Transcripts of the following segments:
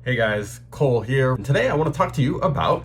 Hey guys, Cole here, and today I want to talk to you about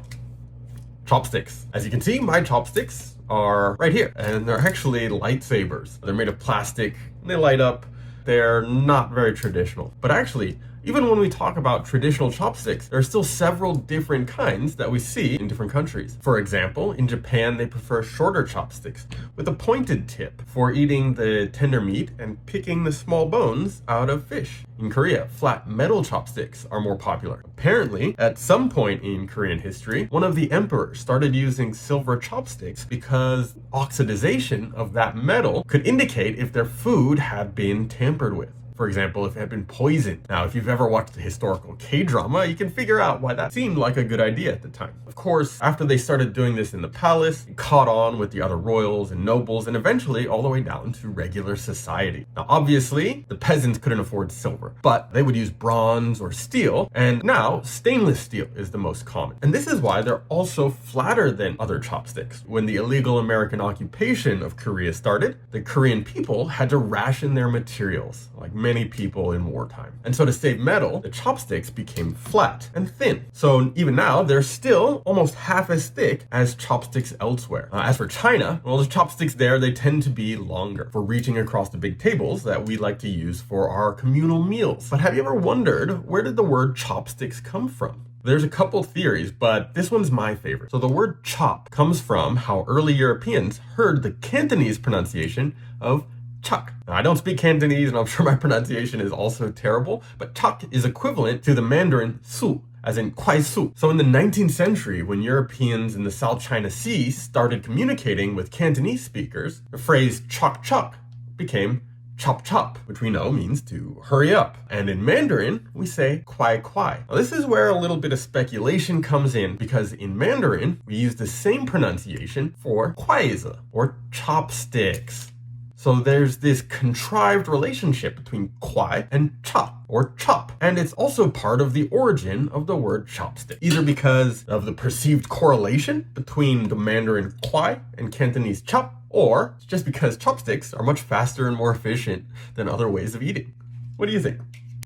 chopsticks. As you can see, my chopsticks are right here, and they're actually lightsabers. They're made of plastic, and they light up. They're not very traditional, but actually, even when we talk about traditional chopsticks, there are still several different kinds that we see in different countries. For example, in Japan, they prefer shorter chopsticks with a pointed tip for eating the tender meat and picking the small bones out of fish. In Korea, flat metal chopsticks are more popular. Apparently, at some point in Korean history, one of the emperors started using silver chopsticks because oxidization of that metal could indicate if their food had been tampered with. For example, if it had been poisoned. Now, if you've ever watched a historical K-drama, you can figure out why that seemed like a good idea at the time. Of course, after they started doing this in the palace, it caught on with the other royals and nobles, and eventually all the way down to regular society. Now, obviously, the peasants couldn't afford silver, but they would use bronze or steel, and now stainless steel is the most common. And this is why they're also flatter than other chopsticks. When the illegal American occupation of Korea started, the Korean people had to ration their materials, like many people in wartime. And so to save metal, the chopsticks became flat and thin. So even now, they're still almost half as thick as chopsticks elsewhere. As for China, well, the chopsticks there, they tend to be longer for reaching across the big tables that we like to use for our communal meals. But have you ever wondered, where did the word chopsticks come from? There's a couple theories, but this one's my favorite. So the word chop comes from how early Europeans heard the Cantonese pronunciation of chuck. Now, I don't speak Cantonese, and I'm sure my pronunciation is also terrible, but chuck is equivalent to the Mandarin su, as in kwai su. So in the 19th century, when Europeans in the South China Sea started communicating with Cantonese speakers, the phrase chok chok became chop chop, which we know means to hurry up. And in Mandarin, we say kwai kwai. Now, this is where a little bit of speculation comes in, because in Mandarin, we use the same pronunciation for kuaizi, or chopsticks. So there's this contrived relationship between kwai and chop, or chop. And it's also part of the origin of the word chopstick, either because of the perceived correlation between the Mandarin kwai and Cantonese chop, or just because chopsticks are much faster and more efficient than other ways of eating. What do you think?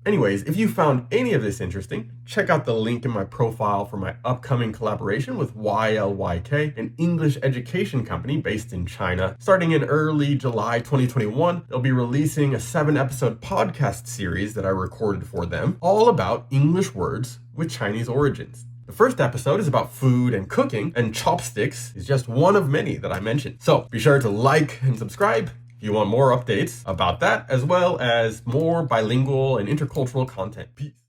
Anyways, if you found any of this interesting, check out the link in my profile for my upcoming collaboration with YLYK, an English education company based in China. Starting in early July 2021, they'll be releasing a 7-episode podcast series that I recorded for them, all about English words with Chinese origins. The first episode is about food and cooking, and chopsticks is just one of many that I mentioned. So be sure to like and subscribe if you want more updates about that, as well as more bilingual and intercultural content. Peace.